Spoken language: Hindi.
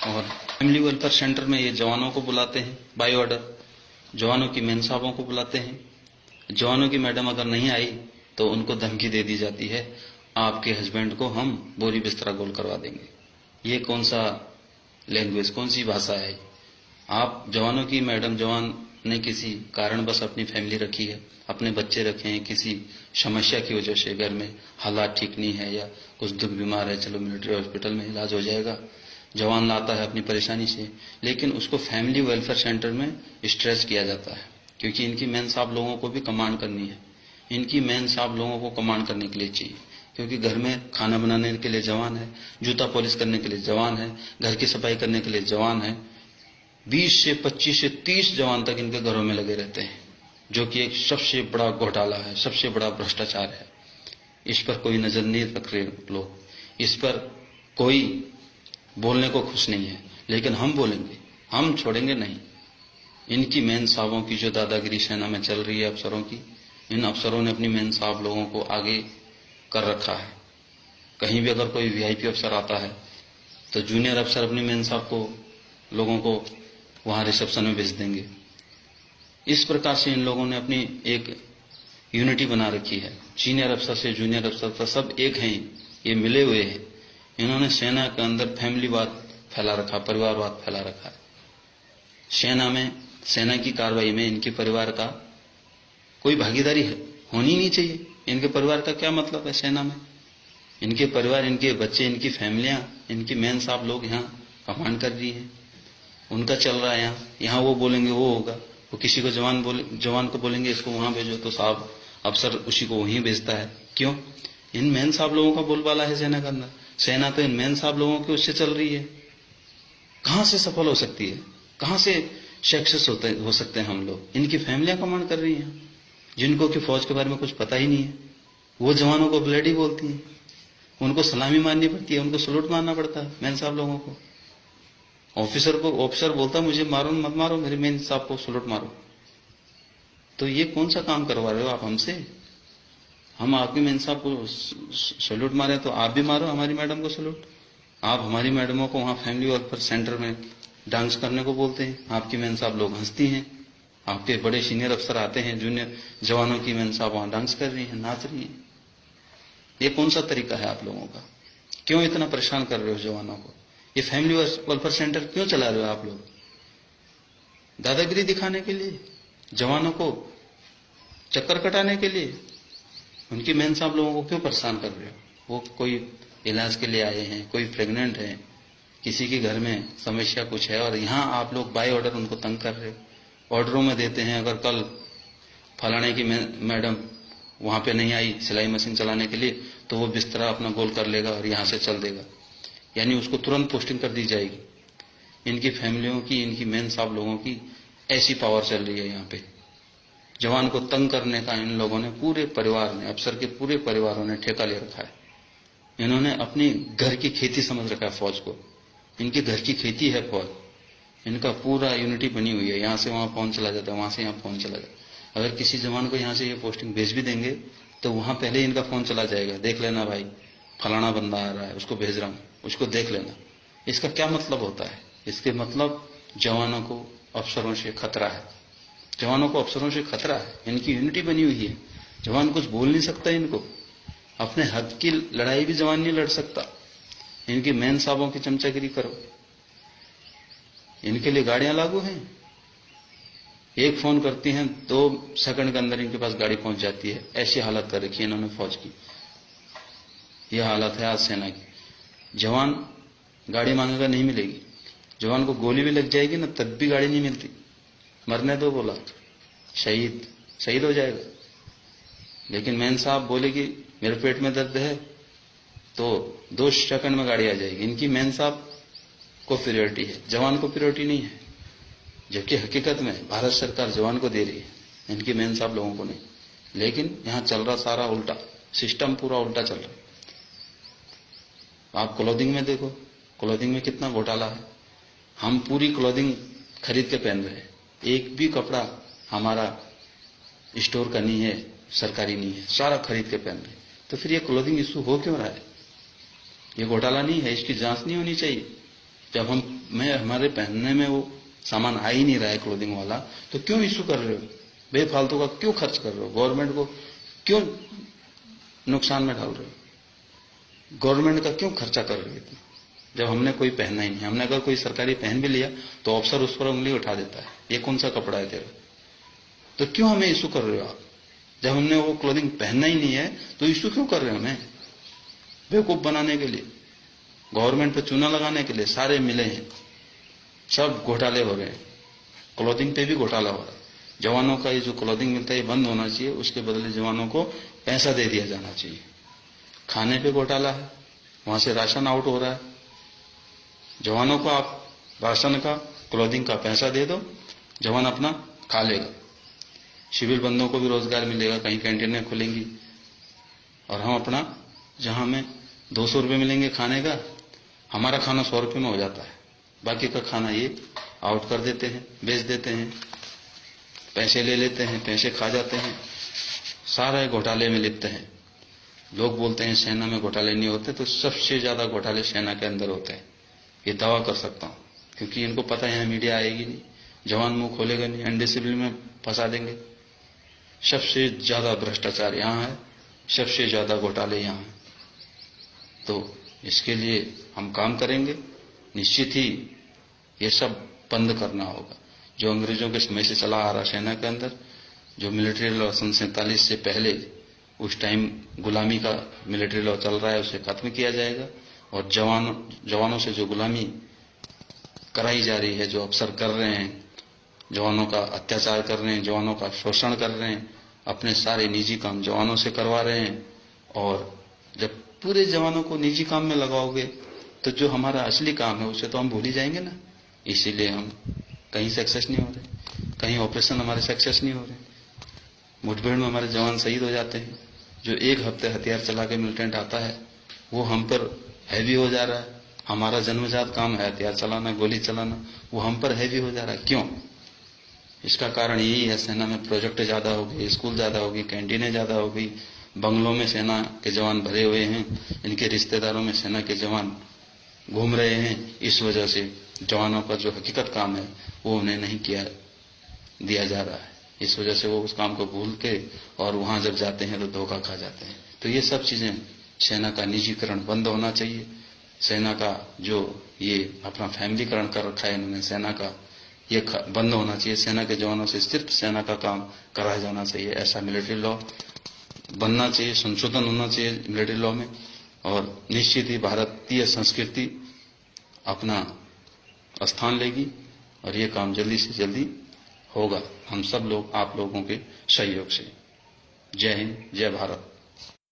और फैमिली वेलफेयर सेंटर में ये जवानों को बुलाते हैं बाय ऑर्डर, जवानों की मेन साहबों को बुलाते हैं। जवानों की मैडम अगर नहीं आई तो उनको धमकी दे दी जाती है, आपके हस्बैंड को हम बोरी बिस्तरा गोल करवा देंगे। ये कौन सा लैंग्वेज, कौन सी भाषा है? आप जवानों की मैडम, जवान ने किसी कारणवश अपनी फैमिली रखी है, अपने बच्चे रखे हैं, किसी समस्या की वजह से घर में हालात ठीक नहीं है या कुछ दुख बीमार है, चलो मिलिट्री हॉस्पिटल में इलाज हो जाएगा, जवान लाता है अपनी परेशानी से, लेकिन उसको फैमिली वेलफेयर सेंटर में स्ट्रेस किया जाता है, क्योंकि इनकी मेन साहब लोगों को भी कमांड करनी है। इनकी मेन साहब लोगों को कमांड करने के लिए चाहिए, क्योंकि घर में खाना बनाने के लिए जवान है, जूता पॉलिश करने के लिए जवान है, घर की सफाई करने के लिए जवान है। 20 से 25 से 30 जवान तक इनके घरों में लगे रहते हैं, जो कि एक सबसे बड़ा घोटाला है, सबसे बड़ा भ्रष्टाचार है। इस पर कोई नजर नहीं रख रहे लोग, इस पर कोई बोलने को खुश नहीं है, लेकिन हम बोलेंगे, हम छोड़ेंगे नहीं। इनकी मेन साहबों की जो दादागिरी सेना में चल रही है अफसरों की, इन अफसरों ने अपनी मेन साहब लोगों को आगे कर रखा है। कहीं भी अगर कोई वीआईपी अफसर आता है तो जूनियर अफसर अपनी मेन साहब को, लोगों को वहां रिसेप्शन में भेज देंगे। इस प्रकार से इन लोगों ने अपनी एक यूनिटी बना रखी है। सीनियर अफसर से जूनियर अफसर तक सब एक हैं, ये मिले हुए हैं। इन्होंने सेना के अंदर फैमिलीवाद फैला रखा, परिवारवाद फैला रखा है। सेना में, सेना की कार्रवाई में इनके परिवार का कोई भागीदारी होनी नहीं चाहिए। इनके परिवार का क्या मतलब है सेना में? इनके परिवार, इनके बच्चे, इनकी फैमिलियां, इनकी मेन साहब लोग यहाँ कमांड कर रही हैं, उनका चल रहा है। यहाँ वो बोलेंगे वो होगा, वो किसी को जवान को बोलेंगे इसको वहां भेजो, तो साहब अफसर उसी को वहीं भेजता है। क्यों? इन मेन साहब लोगों का बोलबाला है सेना के अंदर। सेना तो इन मेन साहब लोगों के उससे चल रही है। कहां से सफल हो सकती है? कहां से सक्सेस हो सकते हैं हम लोग? इनकी फैमिलियां कमांड कर रही हैं, जिनको कि फौज के बारे में कुछ पता ही नहीं है। वो जवानों को ब्लडी बोलती हैं, उनको सलामी मारनी पड़ती है, उनको सलूट मारना पड़ता है मेन साहब लोगों को। ऑफिसर बोलता मुझे मारो मत मारो, मेरे मेन साहब को सलूट मारो। तो ये कौन सा काम करवा रहे हो आप हमसे? हम आपके मेन साहब को सलूट मारे तो आप भी मारो हमारी मैडम को सलूट। आप हमारी मैडमों को वहां फैमिली वेलफेयर सेंटर में डांस करने को बोलते हैं, आपकी मेन साहब लोग हंसती हैं। आपके बड़े सीनियर अफसर आते हैं, जूनियर जवानों की मेन साहब वहां डांस कर रही हैं, नाच रही हैं। ये कौन सा तरीका है आप लोगों का? क्यों इतना परेशान कर रहे हो जवानों को? ये फैमिली वेलफेयर सेंटर क्यों चला रहे हो आप लोग? दादागिरी दिखाने के लिए, जवानों को चक्कर कटाने के लिए? उनकी मेन साहब लोगों को क्यों परेशान कर रहे हो? वो कोई इलाज के लिए आए हैं, कोई प्रेग्नेंट है, किसी के घर में समस्या कुछ है, और यहाँ आप लोग बाय ऑर्डर उनको तंग कर रहे हो। ऑर्डरों में देते हैं, अगर कल फलाने की मैडम वहां पे नहीं आई सिलाई मशीन चलाने के लिए, तो वो बिस्तरा अपना गोल कर लेगा और यहां से चल देगा, यानी उसको तुरंत पोस्टिंग कर दी जाएगी। इनकी फैमिलियों की, इनकी मेन साहब लोगों की ऐसी पावर चल रही है यहाँ पे। जवान को तंग करने का इन लोगों ने, पूरे परिवार ने, अफसर के पूरे परिवारों ने ठेका ले रखा है। इन्होंने अपनी घर की खेती समझ रखा है फौज को। इनकी घर की खेती है फौज। इनका पूरा यूनिटी बनी हुई है, यहाँ से वहां फोन चला जाता है, वहां से यहाँ फोन चला जाता है। अगर किसी जवान को यहाँ से ये पोस्टिंग भेज भी देंगे तो वहां पहले इनका फोन चला जाएगा, देख लेना भाई फलाना बंदा आ रहा है, उसको भेज रहा हूं, उसको देख लेना। इसका क्या मतलब होता है? इसके मतलब जवानों को अफसरों से खतरा है, जवानों को अफसरों से खतरा है। इनकी यूनिटी बनी हुई है, जवान कुछ बोल नहीं सकता इनको। अपने हक की लड़ाई भी जवान नहीं लड़ सकता। इनकी मेन साहबों की चमचागिरी करो, इनके लिए गाड़ियां लागू हैं। एक फोन करती हैं, 2 सेकंड के अंदर इनके पास गाड़ी पहुंच जाती है। ऐसी हालत कर रखी है इन्होंने फौज की। यह हालत है आज सेना की। जवान गाड़ी मांगेगा, नहीं मिलेगी। जवान को गोली भी लग जाएगी ना, तब भी गाड़ी नहीं मिलती। मरने दो बोला, शहीद हो जाएगा। लेकिन मेन साहब बोलेगी मेरे पेट में दर्द है, तो 2 सेकंड में गाड़ी आ जाएगी। इनकी मेन साहब को प्रायोरिटी है, जवान को प्रायोरिटी नहीं है। जबकि हकीकत में भारत सरकार जवान को दे रही है, इनकी मेन साहब लोगों को नहीं। लेकिन यहां चल रहा सारा उल्टा, सिस्टम पूरा उल्टा चल रहा। आप क्लोथिंग में देखो, क्लोथिंग में कितना घोटाला है। हम पूरी क्लोथिंग खरीद के पहन रहे हैं, एक भी कपड़ा हमारा स्टोर का नहीं है, सरकारी नहीं है, सारा खरीद के पहन रहे। तो फिर ये क्लोथिंग इशू हो क्यों रहा है? ये घोटाला नहीं है? इसकी जांच नहीं होनी चाहिए? जब हमारे पहनने में वो सामान आ ही नहीं रहा है क्लोथिंग वाला, तो क्यों इशू कर रहे हो? बेफालतू का क्यों खर्च कर रहे हो? गवर्नमेंट को क्यों नुकसान में डाल रहे हो? गवर्नमेंट का क्यों खर्चा कर रही है जब हमने कोई पहना ही नहीं? हमने अगर कोई सरकारी पहन भी लिया तो अफसर उस पर उंगली उठा देता है, ये कौन सा कपड़ा है तेरा? तो क्यों हमें इशू कर रहे हो आप? जब हमने वो क्लोथिंग पहनना ही नहीं है तो इशू क्यों कर रहे हो हमें? बेवकूफ बनाने के लिए, गवर्नमेंट पे चूना लगाने के लिए सारे मिले हैं, सब घोटाले हो रहे हैं। क्लोथिंग पे भी घोटाला हो रहा है। जवानों का ये जो क्लोथिंग मिलता है ये बंद होना चाहिए, उसके बदले जवानों को पैसा दे दिया जाना चाहिए। खाने पे घोटाला है, वहां से राशन आउट हो रहा है। जवानों को आप राशन का, क्लोथिंग का पैसा दे दो, जवान अपना खा लेगा। सिविल बंदों को भी रोजगार मिलेगा, कहीं कैंटीनें खुलेंगी, और हम अपना, जहां हमें 200 रुपये मिलेंगे खाने का, हमारा खाना 100 रुपये में हो जाता है। बाकी का खाना ये आउट कर देते हैं, बेच देते हैं, पैसे ले लेते हैं, पैसे खा जाते हैं, सारे घोटाले में लिप्त हैं। लोग बोलते हैं सेना में घोटाले नहीं होते, तो सबसे ज्यादा घोटाले सेना के अंदर होते हैं, ये दावा कर सकता हूं, क्योंकि इनको पता है मीडिया आएगी नहीं, जवान मुंह खोलेगा नहीं, अनडिसिप्लिन में फंसा देंगे। सबसे ज्यादा भ्रष्टाचार यहाँ है, सबसे ज्यादा घोटाले यहाँ है। तो इसके लिए हम काम करेंगे, निश्चित ही ये सब बंद करना होगा। जो अंग्रेजों के समय से चला आ रहा सेना के अंदर, जो मिलिट्री लॉ सन 47 से पहले उस टाइम गुलामी का मिलिट्री लॉ चल रहा है, उसे खत्म किया जाएगा। और जवानों से जो गुलामी कराई जा रही है, जो अफसर कर रहे हैं, जवानों का अत्याचार कर रहे हैं, जवानों का शोषण कर रहे हैं, अपने सारे निजी काम जवानों से करवा रहे हैं। और जब पूरे जवानों को निजी काम में लगाओगे तो जो हमारा असली काम है उसे तो हम भूल ही जाएंगे ना। इसीलिए हम कहीं सक्सेस नहीं हो रहे, कहीं ऑपरेशन हमारे सक्सेस नहीं हो रहे, मुठभेड़ में हमारे जवान शहीद हो जाते हैं। जो एक हफ्ते हथियार चला के मिलिटेंट आता है वो हम पर हैवी हो जा रहा है। हमारा जन्मजात काम है हथियार चलाना, गोली चलाना, वो हम पर हैवी हो जा रहा है। क्यों? इसका कारण यही है, सेना में प्रोजेक्ट ज्यादा हो गए, स्कूल ज्यादा हो गई, कैंटीनें ज्यादा हो गई, बंगलों में सेना के जवान भरे हुए हैं, इनके रिश्तेदारों में सेना के जवान घूम रहे हैं। इस वजह से जवानों का जो हकीकत काम है वो उन्हें नहीं किया दिया जा रहा है। इस वजह से वो उस काम को भूल के और वहां जब जाते हैं तो धोखा खा जाते हैं। तो ये सब चीजें, सेना का निजीकरण बंद होना चाहिए। सेना का जो ये अपना फैमिलीकरण कर रखा है इन्होंने सेना का, ये बंद होना चाहिए। सेना के जवानों से सिर्फ सेना का काम कराया जाना चाहिए। ऐसा मिलिट्री लॉ बनना चाहिए, संशोधन होना चाहिए मिलिट्री लॉ में। और निश्चित ही भारतीय संस्कृति अपना स्थान लेगी और ये काम जल्दी से जल्दी होगा, हम सब लोग, आप लोगों के सहयोग से। जय हिंद, जय भारत।